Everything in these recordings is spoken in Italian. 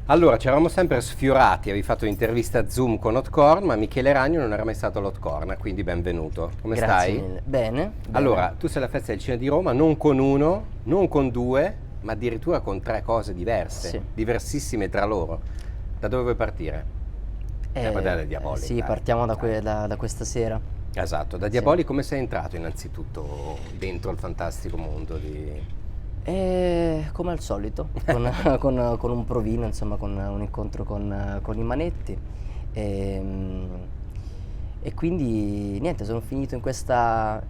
Allora, ci eravamo sempre sfiorati, avevi fatto un'intervista a Zoom con Hotcorn, ma Michele Ragno non era mai stato all'Hotcorn, quindi benvenuto. Come Grazie stai? mille. Bene, bene. Allora, tu sei alla Festa del Cinema di Roma, non con uno, non con due, ma addirittura con tre cose diverse, Sì. diversissime tra loro. Da dove vuoi partire? Da Diabolic, sì, dai, partiamo dai. da questa sera. Esatto, da Sì. Diabolic come sei entrato innanzitutto dentro il fantastico mondo di... Come al solito, con un provino, insomma, con un incontro con i Manetti. E, e quindi niente, sono finito in questa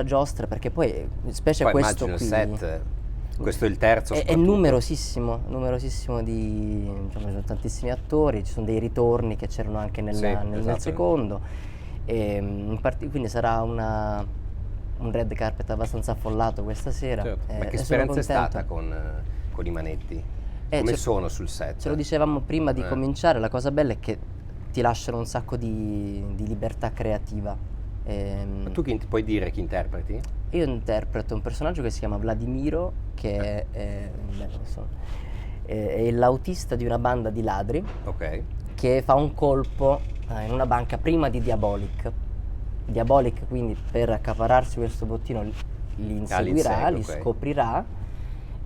giostra perché poi, specie Poi questo immagino il qui, set, questo è il terzo è soprattutto. numerosissimo di, diciamo, ci sono tantissimi attori, ci sono dei ritorni che c'erano anche nel, Sì, nel esatto. secondo, quindi sarà un red carpet abbastanza affollato questa sera. Certo. Ma che E sono esperienza è contento. stata con i Manetti? Come Ce- sono sul set? Ce lo dicevamo prima di Eh. cominciare, la cosa bella è che ti lasciano un sacco di libertà creativa. Ma tu puoi dire chi interpreti? Io interpreto un personaggio che si chiama Vladimiro, che è l'autista di una banda di ladri Ok. che fa un colpo in una banca prima di Diabolic. Diabolic quindi per accaparrarsi questo bottino li inseguirà, li ok. scoprirà,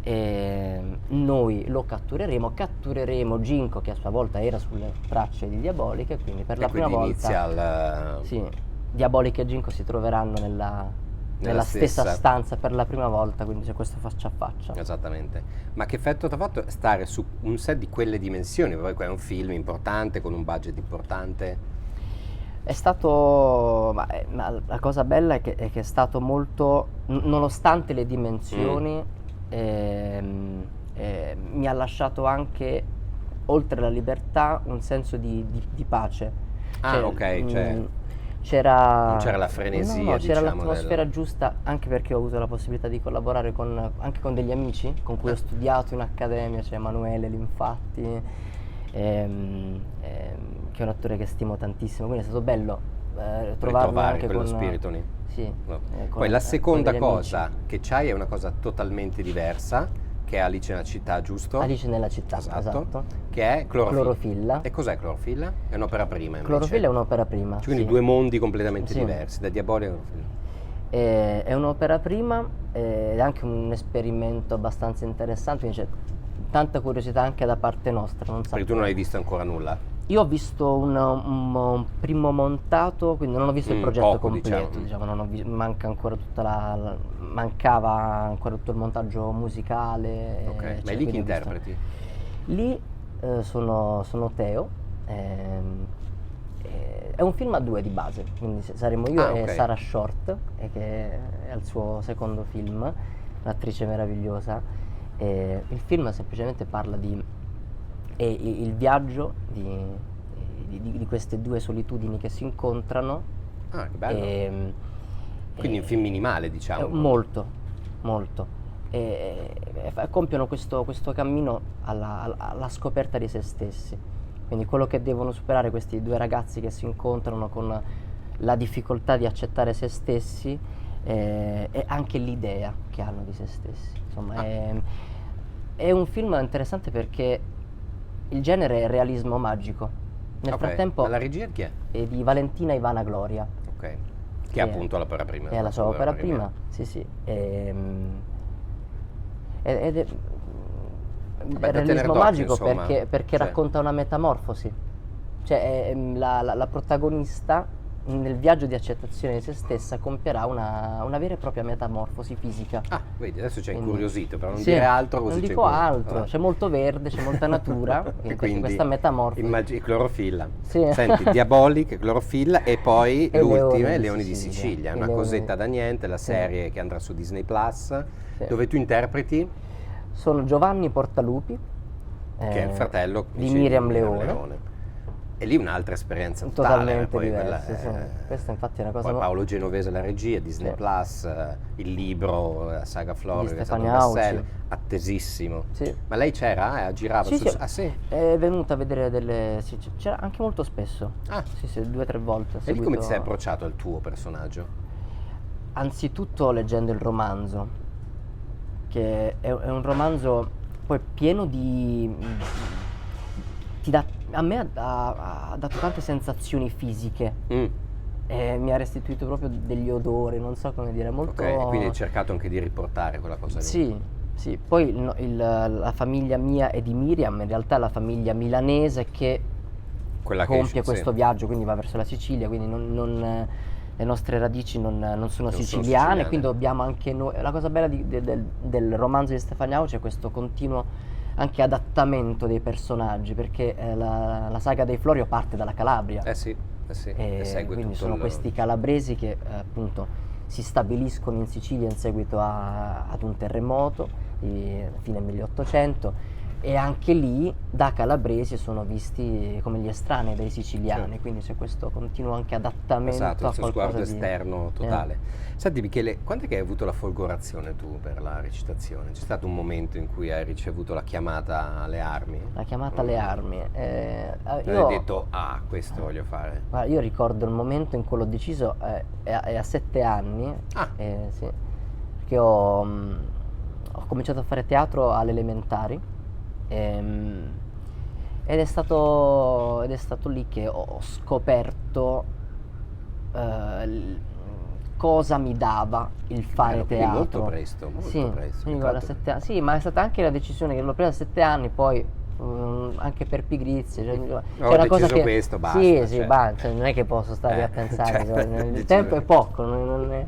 e noi lo cattureremo Ginko che a sua volta era sulle tracce di Diabolic, e quindi per E la prima quindi volta inizia il... sì, Diabolic e Ginko si troveranno nella stessa stessa- stanza per la prima volta, quindi c'è questo faccia a faccia. Esattamente. Ma che effetto ti ha fatto stare su un set di quelle dimensioni? Poi è un film importante, con un budget importante. È stato, ma la cosa bella è che è stato molto, nonostante le dimensioni, mi ha lasciato anche, oltre la libertà, un senso di pace. Ah, ok, cioè c'era... non c'era la frenesia, No, c'era diciamo, l'atmosfera giusta, anche perché ho avuto la possibilità di collaborare anche con degli amici con cui ho studiato in accademia, cioè Emanuele Linfatti, che è un attore che stimo tantissimo, quindi è stato bello trovarmi ritrovare anche quello con... spirito lì. Sì, No. con- Poi la con seconda degli cosa amici. che c'hai è una cosa totalmente diversa, che è Alice nella città, giusto? Alice nella città, Esatto. esatto. Che è Clorofilla. E cos'è Clorofilla? È un'opera prima invece. Clorofilla è un'opera prima, Cioè, quindi sì. due mondi completamente Sì. diversi, da Diabolico a Clorofilla. È un'opera prima ed è anche un esperimento abbastanza interessante, quindi c'è tanta curiosità anche da parte nostra. Non Perché tu non hai visto ancora nulla. Io ho visto un primo montato, quindi non ho visto il progetto poco, completo, diciamo. non ho manca ancora mancava ancora tutto il montaggio musicale. Ok, ma è eccetera, lì chi quindi ho visto. interpreti? Lì sono Teo. È un film a due di base, quindi saremo io Ah, e ok. Sarah Short, che è il suo secondo film, un'attrice meravigliosa. Il film semplicemente parla di il viaggio di queste due solitudini che si incontrano. Ah, che bello. e- Quindi e- un film minimale, diciamo. molto, molto. Compiono questo cammino alla scoperta di se stessi. Quindi quello che devono superare questi due ragazzi che si incontrano con la difficoltà di accettare se stessi, e anche l'idea che hanno di se stessi. Insomma, è un film interessante perché il genere è realismo magico. Nel Ok, frattempo ma la regia di chi è? è di Valentina Ivana Gloria. Ok. Che è appunto l'opera prima. È la sua opera prima, sì sì. Ed è Vabbè, da realismo tenere d'occhio, magico insomma. perché Cioè, racconta una metamorfosi. Cioè la protagonista nel viaggio di accettazione di se stessa compierà una vera e propria metamorfosi fisica. Ah, vedi, adesso ci hai Quindi- incuriosito, però non sì, dire altro così non ci dico hai incuriosito. altro, Allora. c'è molto verde, c'è molta natura, quindi questa metamorfosi. Clorofilla. Sì. Senti, Diabolic, Clorofilla e poi E l'ultima, Leoni Leoni di di Sicilia. Sicilia, I una Leoni- cosetta da niente, la Sì. serie che andrà su Disney Plus, Sì. dove tu interpreti, Sono Giovanni Portalupi, che è il fratello di dici, Miriam Leone. E lì un'altra esperienza totale, Totalmente poi diversi, quella sì. è- Questa infatti è una cosa Poi Paolo Genovese la regia, Disney Sì. Plus, il libro, la saga Florio, Di che è stato un Stefani Auci. bestseller, attesissimo. Sì. Ma lei c'era? Girava Sì, sul... sì, Ah sì? è venuta a vedere sì, c'era anche molto spesso. Ah. Sì, sì, 2 o 3 volte. E lì come ti sei approcciato al tuo personaggio? Anzitutto leggendo il romanzo, che è un romanzo poi pieno a me ha dato tante sensazioni fisiche. Mi ha restituito proprio degli odori, non so come dire, molto... Ok, quindi hai cercato anche di riportare quella cosa lì. Sì, poi la famiglia mia e di Miriam in realtà è la famiglia milanese che Quella che compie questo sì. viaggio, quindi va verso la Sicilia, quindi le nostre radici non sono sono siciliane, siciliane. quindi dobbiamo anche noi... La cosa bella del romanzo di Stefania Auce è questo continuo anche adattamento dei personaggi, perché la saga dei Florio parte dalla Calabria. Sì, e segue Quindi tutto sono questi calabresi che appunto si stabiliscono in Sicilia in seguito ad un terremoto di fine 1800, e anche lì da calabresi sono visti come gli estranei dai siciliani, Certo. quindi c'è questo continuo anche adattamento Esatto, a questo qualcosa sguardo di esterno totale. Senti Michele, quando è che hai avuto la folgorazione tu per la recitazione? C'è stato un momento in cui hai ricevuto la chiamata alle armi? La chiamata alle armi. Hai Io, detto, questo voglio fare. guarda, io ricordo il momento in cui l'ho deciso, è a 7 anni, sì, perché ho cominciato a fare teatro alle elementari, ed è stato lì che ho scoperto cosa mi dava il fare Quindi teatro. molto presto, molto Sì, presto. quindi guarda, 7 anni. Sì, ma è stata anche la decisione che l'ho presa a 7 anni, poi anche per pigrizia. Cioè, Ho una cosa deciso che, questo, basta. Sì, cioè. cioè, non è che posso stare a pensare, cioè, il deciso. tempo è poco, no,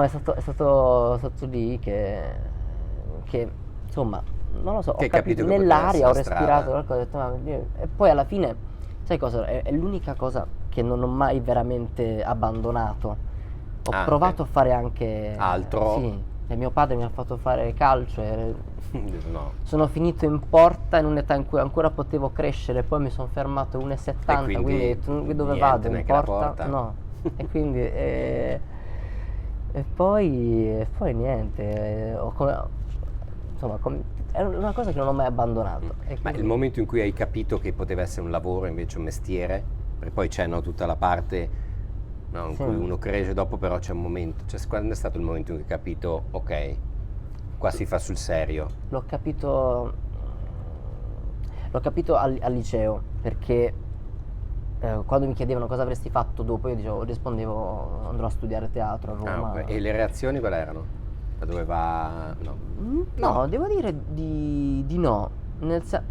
è stato lì che insomma, non lo so, Che ho hai capito che nell'aria, ho poteva essere la respirato strada. qualcosa, ho detto, e poi alla fine, sai cosa, è l'unica cosa che non ho mai veramente abbandonato. Ho provato a fare anche altro. Sì, e mio padre mi ha fatto fare calcio e No. sono finito in porta in un'età in cui ancora potevo crescere, poi mi sono fermato 1,70, E quindi quindi dove niente, vado? In neanche la porta? porta? No. E quindi e poi niente, insomma, è una cosa che non ho mai abbandonato. E Ma quindi- il momento in cui hai capito che poteva essere un lavoro invece un mestiere, perché poi c'è tutta la parte in Sì. cui uno cresce, dopo però c'è un momento, quando è stato il momento in cui hai capito, ok, qua si fa sul serio? L'ho capito al liceo, perché quando mi chiedevano cosa avresti fatto dopo, io rispondevo andrò a studiare teatro a Roma. Ok. E le reazioni quali erano? Da dove va? No. No, devo dire di no.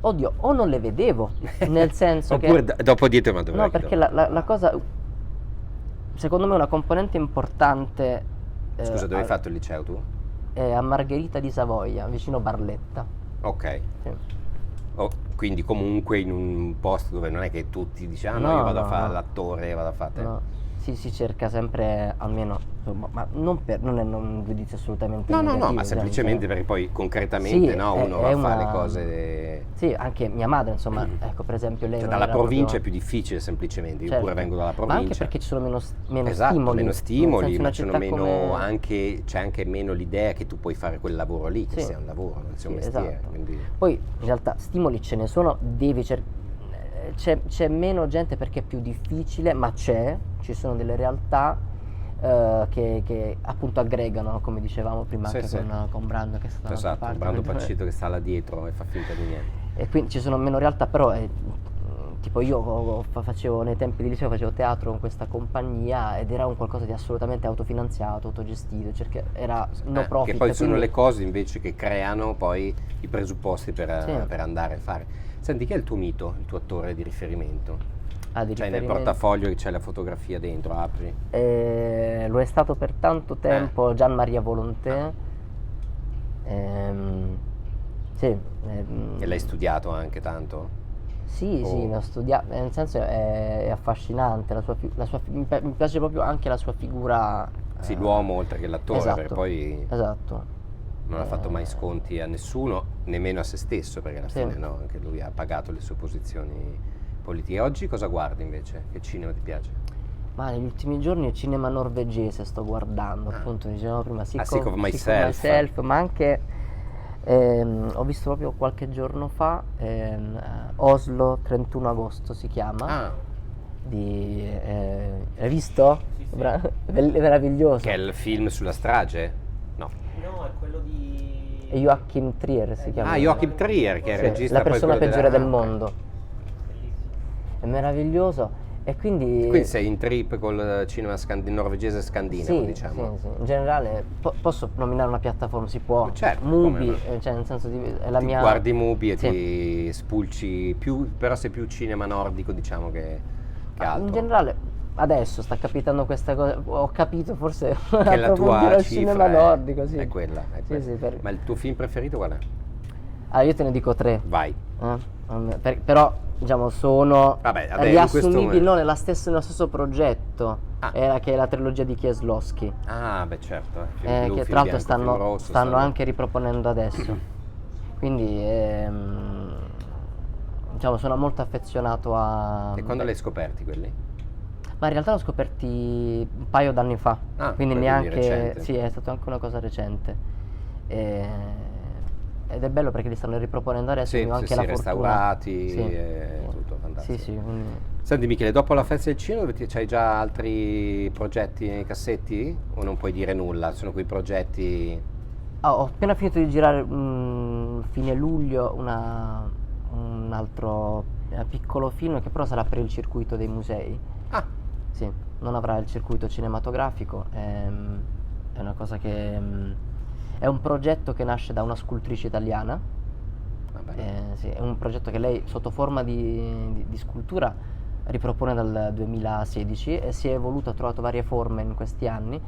Oddio, o non le vedevo, nel senso che... Oppure dopo dietro, ma dove No, perché la cosa, secondo me una componente importante Scusa, dove hai fatto il liceo tu? è a Margherita di Savoia, vicino Barletta. Ok. Sì. Quindi comunque in un posto dove non è che tutti dicono No, io vado a no, fare no. l'attore, vado a fare... No, si cerca sempre, almeno, insomma, ma non è un giudizio assolutamente No, negativo, ma cioè, semplicemente perché poi concretamente sì, uno va a fare le cose... Sì, anche mia madre, insomma, ecco, per esempio lei non dalla era provincia proprio... è più difficile semplicemente, io Certo, pure vengo dalla ma provincia. anche perché ci sono meno Esatto, stimoli. meno nel stimoli, senso, ma una ci sono città meno come... c'è anche meno l'idea che tu puoi fare quel lavoro lì, che Sì. sia un lavoro, non sia un Sì, mestiere. esatto. Quindi... Poi in realtà stimoli ce ne sono, c'è meno gente perché è più difficile, ma ci sono delle realtà che appunto aggregano, come dicevamo prima Sì, anche sì. con Brando che è stato dall'altra Esatto, parte. Brando Pacito che sta là dietro e fa finta di niente. E quindi ci sono meno realtà, però tipo io facevo nei tempi di liceo facevo teatro con questa compagnia ed era un qualcosa di assolutamente autofinanziato, autogestito, era no profit. Che poi sono quindi- le cose invece che creano poi i presupposti per, Sì. per andare a fare. Senti, chi è il tuo mito, il tuo attore di riferimento? di Cioè nel riferimento. portafoglio che c'è la fotografia dentro, apri. Lo è stato per tanto tempo Gian Maria Volonté. Sì. E l'hai studiato anche tanto? Sì, Oh. sì, l'ho studiato, nel senso è affascinante, mi piace proprio anche la sua figura. Sì, l'uomo oltre che l'attore, esatto, perché poi Esatto. non ha fatto mai sconti a nessuno, nemmeno a se stesso, perché alla Sì. fine anche lui ha pagato le sue posizioni politiche. Oggi cosa guardi invece? Che cinema ti piace? Ma negli ultimi giorni il cinema norvegese sto guardando, appunto, dicevamo prima, Sick of Myself. ma anche ho visto proprio qualche giorno fa Oslo 31 agosto si chiama. Hai visto? Sì, sì. Meraviglioso. Che è il film sulla strage? No. No, è quello di... Joachim Trier si chiama. Joachim Trier, che è il Sì, regista la poi persona quello peggiore della- del mondo. è meraviglioso. E quindi sei in trip col cinema norvegese scandinavo, sì, diciamo. sì, sì. In generale, posso nominare una piattaforma? Si può? Certo, Mubi, come no. cioè nel senso è la Ti mia... guardi Mubi e Sì. ti spulci più, però sei più cinema nordico, diciamo, che Ma altro. in generale, adesso sta capitando questa cosa, ho capito forse Che la tua approfondire il cinema cifra nordico, sì. è quella, è Sì, quella. sì, Ma il tuo film preferito qual è? Io te ne dico 3. Vai. Però, diciamo, sono Vabbè, adesso in questo riassumibili momento. no, nello stesso progetto, Ah. che è la trilogia di Kieslowski, Ah, beh, certo. Film blu, che film tra l'altro bianco, film rosso, stanno anche riproponendo adesso. Quindi, diciamo, sono molto affezionato a... E quando li hai scoperti quelli? Ma in realtà l'ho scoperti un paio d'anni fa, Ah, quindi quindi neanche... recente. Sì, è stata anche una cosa recente. Ed è bello perché li stanno riproponendo adesso, Sì, quindi ho sì, anche sì, la fortuna. restaurati Sì, e sì. tutto, fantastico. Sì, sì, quindi... Senti Michele, dopo la festa del cinema c'hai già altri progetti nei cassetti? O non puoi dire nulla? Sono quei progetti... Ho appena finito di girare fine luglio un altro piccolo film che però sarà per il circuito dei musei. Ah, Sì, non avrà il circuito cinematografico, è una cosa che... è un progetto che nasce da una scultrice italiana. vabbè. Sì, è un progetto che lei sotto forma di scultura ripropone dal 2016 e si è evoluto, ha trovato varie forme in questi anni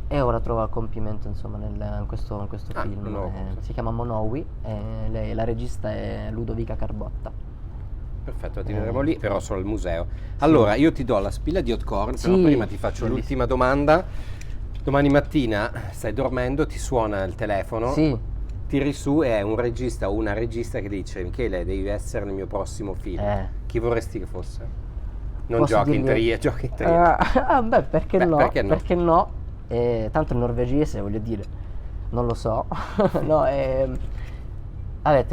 e ora trova compimento insomma in questo film. nuovo corso. Si chiama Monowi e la regista è Ludovica Carbotta. Perfetto, ti vedremo lì, però solo al museo. Allora, io ti do la spilla di hot corn, però Sì, prima ti faccio bellissimo. l'ultima domanda. Domani mattina stai dormendo, ti suona il telefono, Sì, tiri su e è un regista o una regista che dice Michele, devi essere nel mio prossimo film. Chi vorresti che fosse? Non posso giochi in dirgli- teoria, giochi in teoria. beh, perché Beh, no? perché no? Perché no? Tanto il norvegese, voglio dire, non lo so. No, vabbè,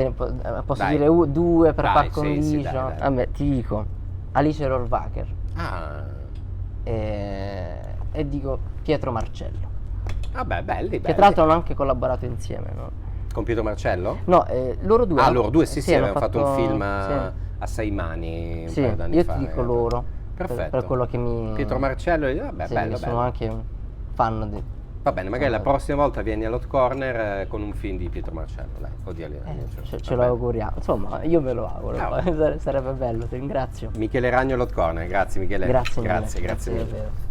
posso Dai. dire due per Dai, par sì, condicio. sì, dai. Vabbè, ti dico Alice Rohrwacher Ah, e dico Pietro Marcello, vabbè, belli. che tra l'altro hanno anche collaborato insieme, no? Con Pietro Marcello? No, loro due. Ah, loro due, sì, hanno avevano fatto un film sì. a 6 mani un Sì, paio d'anni io fa. ti dico loro, Perfetto. per quello che mi... Pietro Marcello, vabbè, sì, bello, sono bello. anche un fan di... Va bene, magari la Insomma, prossima volta vieni all'Hot Corner con un film di Pietro Marcello, dai, oddio lì. ce lo auguriamo, insomma, io me lo auguro, Ah, sarebbe bello, ti ringrazio. Michele Ragno all'Hot Corner, grazie Michele. Grazie mille. Grazie mille. davvero.